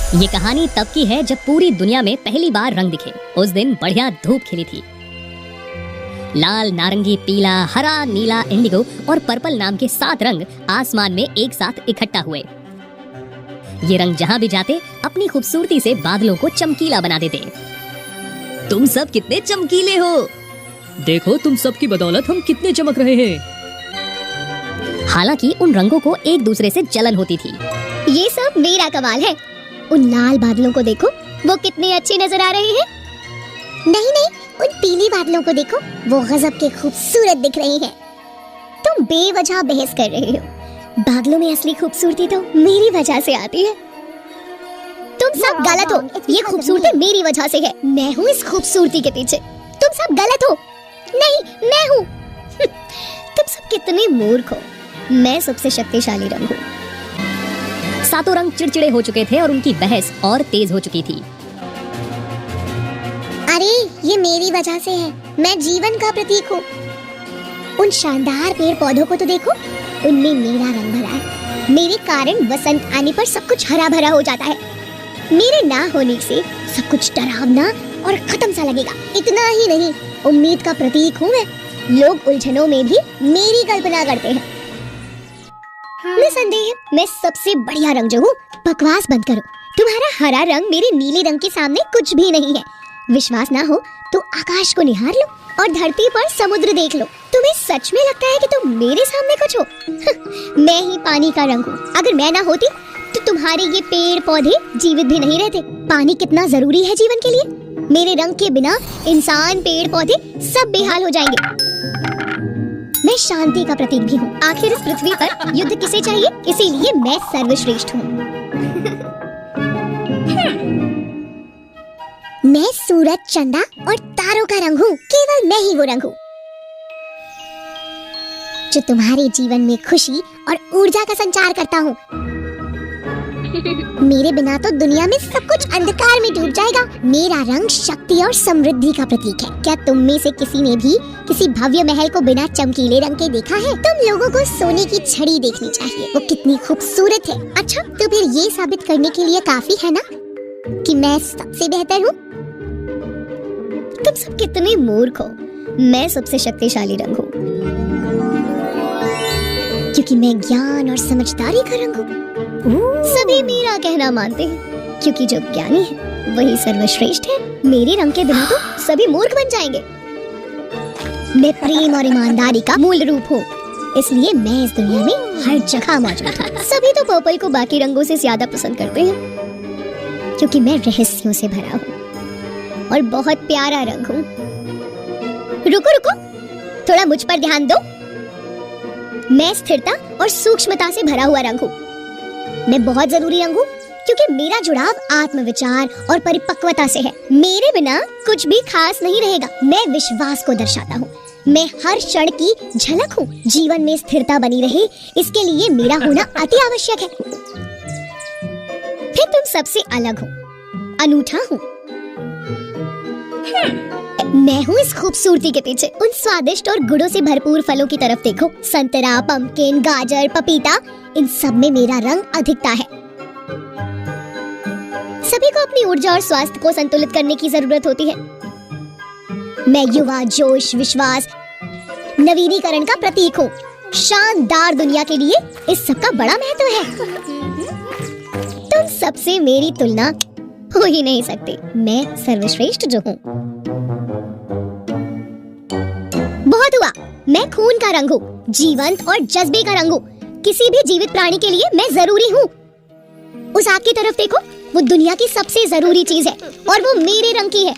ये कहानी तब की है जब पूरी दुनिया में पहली बार रंग दिखे। उस दिन बढ़िया धूप खिली थी। लाल, नारंगी, पीला, हरा, नीला, इंडिगो और पर्पल नाम के 7 रंग आसमान में एक साथ इकट्ठा हुए। ये रंग जहाँ भी जाते अपनी खूबसूरती से बादलों को चमकीला बना देते। तुम सब कितने चमकीले हो। देखो तुम सबकी बदौलत हम कितने चमक रहे हैं। हालांकि उन रंगों को एक दूसरे से जलन होती थी। ये सब मेरा कमाल है। उन लाल बादलों को देखो, वो कितने अच्छे नजर आ रहे हैं। नहीं नहीं, उन पीली बादलों को देखो, वो गजब के खूबसूरत दिख रही हैं। तुम बेवजह बहस कर रहे हो। बादलों में असली खूबसूरती तो मेरी वजह से आती है। तुम सब गलत हो। ये खूबसूरती मेरी वजह से है। मैं हूँ इस खूबसूरती के पीछे। तुम सब गलत हो। नहीं, मैं हूँ। तुम सब कितने मूर्ख हो। मैं सबसे शक्तिशाली रंग हूँ। 7 रंग चिड़चिड़े हो चुके थे और उनकी बहस और तेज हो चुकी थी। अरे ये मेरी वजह से है। मैं जीवन का प्रतीक हूँ। उन शानदार पेड़ पौधों को तो देखो, उनमें मेरा रंग भरा है। मेरे कारण वसंत आने पर सब कुछ हरा भरा हो जाता है। मेरे ना होने से सब कुछ डरावना और खत्म सा लगेगा। इतना ही नहीं, उम्मीद का प्रतीक हूँ मैं। लोग उलझनों में भी मेरी कल्पना करते हैं। निसंदेह मैं सबसे बढ़िया रंग जो हूँ। बकवास बंद करो। तुम्हारा हरा रंग मेरे नीले रंग के सामने कुछ भी नहीं है। विश्वास ना हो तो आकाश को निहार लो और धरती पर समुद्र देख लो। तुम्हें सच में लगता है कि तुम मेरे सामने कुछ हो? मैं ही पानी का रंग हूँ। अगर मैं ना होती तो तुम्हारे ये पेड़ पौधे जीवित भी नहीं रहते। पानी कितना जरूरी है जीवन के लिए। मेरे रंग के बिना इंसान, पेड़ पौधे सब बेहाल हो जाएंगे। मैं शांति का प्रतीक भी हूँ। आखिर इस पृथ्वी पर युद्ध किसे चाहिए? इसीलिए मैं सर्वश्रेष्ठ हूँ। मैं सूरज, चंदा और तारों का रंग हूँ। केवल मैं ही वो रंग हूँ जो तुम्हारे जीवन में खुशी और ऊर्जा का संचार करता हूँ। मेरे बिना तो दुनिया में सब कुछ अंधकार में डूब जाएगा। मेरा रंग शक्ति और समृद्धि का प्रतीक है। क्या तुम में से किसी ने भी किसी भव्य महल को बिना चमकीले रंग के देखा है? तुम लोगों को सोने की छड़ी देखनी चाहिए। वो कितनी खूबसूरत है। अच्छा, तो फिर ये साबित करने के लिए काफी है ना कि मैं सबसे बेहतर हूँ? तुम सब कितने मूर्ख हो। मैं सबसे शक्तिशाली रंग हूँ क्योंकि मैं ज्ञान और समझदारी का रंग हूँ। सभी मेरा कहना मानते हैं क्योंकि जो ज्ञानी है वही सर्वश्रेष्ठ है। मेरे रंग के बिना तो सभी मूर्ख बन जाएंगे। मैं प्रेम और ईमानदारी का मूल रूप हूँ, इसलिए मैं इस दुनिया में हर जगह मौजूद हूँ। सभी तो पर्पल को बाकी रंगों से ज्यादा पसंद करते हैं क्योंकि मैं रहस्यों से भरा हूँ और बहुत प्यारा रंग हूँ। रुको रुको, थोड़ा मुझ पर ध्यान दो। मैं स्थिरता और सूक्ष्मता से भरा हुआ रंग हूँ। मैं बहुत जरूरी रंग हूँ क्योंकि मेरा जुड़ाव आत्मविचार और परिपक्वता से है। मेरे बिना कुछ भी खास नहीं रहेगा। मैं विश्वास को दर्शाता हूँ। मैं हर क्षण की झलक हूँ। जीवन में स्थिरता बनी रहे, इसके लिए मेरा होना अति आवश्यक है। फिर तुम सबसे अलग हो, अनूठा हूँ। मैं हूँ इस खूबसूरती के पीछे। उन स्वादिष्ट और गुणों से भरपूर फलों की तरफ देखो। संतरा, पम्पकिन, गाजर, पपीता, इन सब में मेरा रंग अधिकता है। सभी को अपनी ऊर्जा और स्वास्थ्य को संतुलित करने की जरूरत होती है। मैं युवा, जोश, विश्वास, नवीनीकरण का प्रतीक हूँ। शानदार दुनिया के लिए इस सब का बड़ा महत्व है। तुम सबसे मेरी तुलना हो ही नहीं सकती। मैं सर्वश्रेष्ठ जो हूँ। बहुत हुआ। मैं खून का रंग हूँ, जीवंत और जज्बे का रंग हूँ। किसी भी जीवित प्राणी के लिए मैं जरूरी हूँ। उस आग की तरफ देखो, वो दुनिया की सबसे जरूरी चीज है और वो मेरे रंग की है।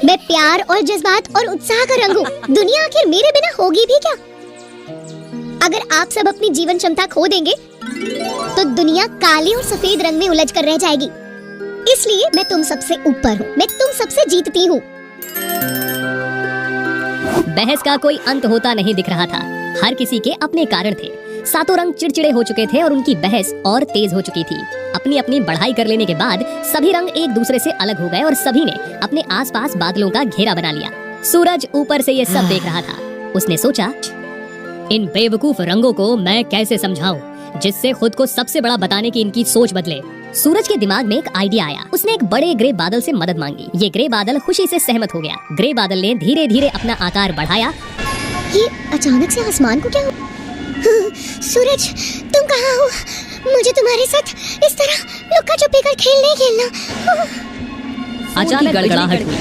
मैं प्यार और जज्बात और उत्साह का रंग हूँ। दुनिया आखिर मेरे बिना होगी भी क्या? अगर आप सब अपनी जीवन क्षमता खो देंगे तो दुनिया काले और सफेद रंग में उलझ कर रह जाएगी। इसलिए मैं तुम सबसे ऊपर हूँ। मैं तुम सबसे जीतती हूँ। बहस का कोई अंत होता नहीं दिख रहा था। हर किसी के अपने कारण थे। 7 रंग चिड़चिड़े हो चुके थे और उनकी बहस और तेज हो चुकी थी। अपनी अपनी बढ़ाई कर लेने के बाद सभी रंग एक दूसरे से अलग हो गए और सभी ने अपने आसपास बादलों का घेरा बना लिया। सूरज ऊपर से ये सब देख रहा था। उसने सोचा, इन बेवकूफ रंगों को मैं कैसे समझाऊं जिससे खुद को सबसे बड़ा बताने की इनकी सोच बदले। सूरज के दिमाग में एक आइडिया आया। उसने एक बड़े ग्रे बादल से मदद मांगी। ये ग्रे बादल खुशी से सहमत हो गया। ग्रे बादल ने धीरे धीरे अपना आकार बढ़ाया। ये अचानक से आसमान को क्या हुआ? सूरज, तुम कहाँ हो? मुझे तुम्हारे साथ इस तरह लुक्का छुपी कर खेल नहीं खेलना। अचानक गड़गड़ाहट हुई,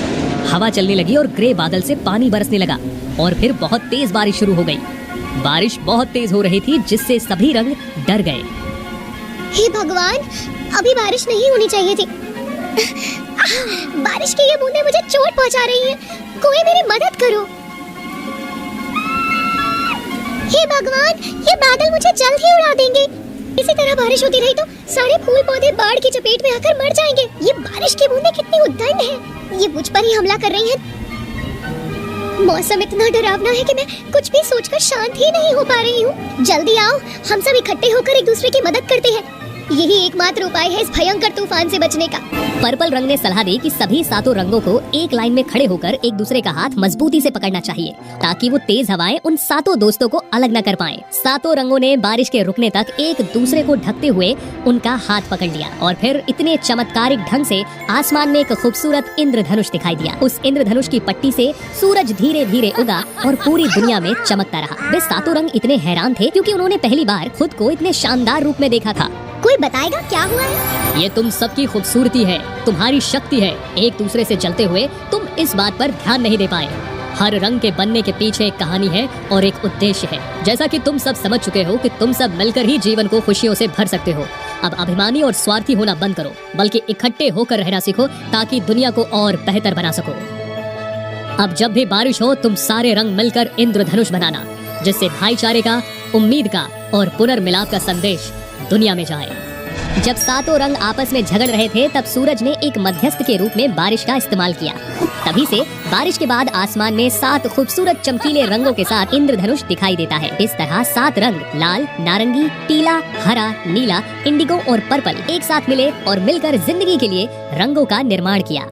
हवा चलने लगी और ग्रे बादल से पानी बरसने लगा और फिर बहुत तेज बारिश शुरू हो गई। बारिश बहुत तेज हो रही थी जिससे सभी रंग डर गए। हे भगवान, अभी बारिश नहीं होनी चाहिए थी। बारिश की ये बूंदें मुझे चोट पहुंचा रही हैं। कोई मेरी मदद करो। हे भगवान, ये बादल मुझे जल्द ही उड़ा देंगे। इसी तरह बारिश होती रही तो सारे फूल पौधे बाढ़ की चपेट में आकर मर जाएंगे। ये बारिश की बूंदें कितनी उद्दंड हैं। ये मुझ पर ही हमला कर रही हैं। मौसम इतना डरावना है कि मैं कुछ भी सोचकर शांत ही नहीं हो पा रही हूँ। जल्दी आओ, हम सब इकट्ठे होकर एक दूसरे की मदद करते हैं। यही एकमात्र उपाय है इस भयंकर तूफान से बचने का। पर्पल रंग ने सलाह दी कि सभी सातों रंगों को एक लाइन में खड़े होकर एक दूसरे का हाथ मजबूती से पकड़ना चाहिए ताकि वो तेज हवाएं उन सातों दोस्तों को अलग न कर पाएं। सातों रंगों ने बारिश के रुकने तक एक दूसरे को ढकते हुए उनका हाथ पकड़ लिया और फिर इतने चमत्कारिक ढंग से आसमान में एक खूबसूरत इंद्रधनुष दिखाई दिया। उस इंद्रधनुष की पट्टी से सूरज धीरे धीरे उगा और पूरी दुनिया में चमकता रहा। वे सातों रंग इतने हैरान थे क्योंकि उन्होंने पहली बार खुद को इतने शानदार रूप में देखा था। कोई बताएगा क्या हुआ है? ये तुम सबकी खूबसूरती है, तुम्हारी शक्ति है। एक दूसरे से जलते हुए तुम इस बात पर ध्यान नहीं दे पाए। हर रंग के बनने के पीछे एक कहानी है और एक उद्देश्य है। जैसा कि तुम सब समझ चुके हो कि तुम सब मिलकर ही जीवन को खुशियों से भर सकते हो। अब अभिमानी और स्वार्थी होना बंद करो, बल्कि इकट्ठे होकर रहना सीखो ताकि दुनिया को और बेहतर बना सको। अब जब भी बारिश हो तुम सारे रंग मिलकर इंद्रधनुष बनाना, जिससे भाईचारे का, उम्मीद का और पुनर्मिलाप का संदेश दुनिया में जाए। जब सातों रंग आपस में झगड़ रहे थे तब सूरज ने एक मध्यस्थ के रूप में बारिश का इस्तेमाल किया। तभी से बारिश के बाद आसमान में 7 खूबसूरत चमकीले रंगों के साथ इंद्रधनुष दिखाई देता है। इस तरह 7 रंग लाल, नारंगी, पीला, हरा, नीला, इंडिगो और पर्पल एक साथ मिले और मिलकर जिंदगी के लिए रंगों का निर्माण किया।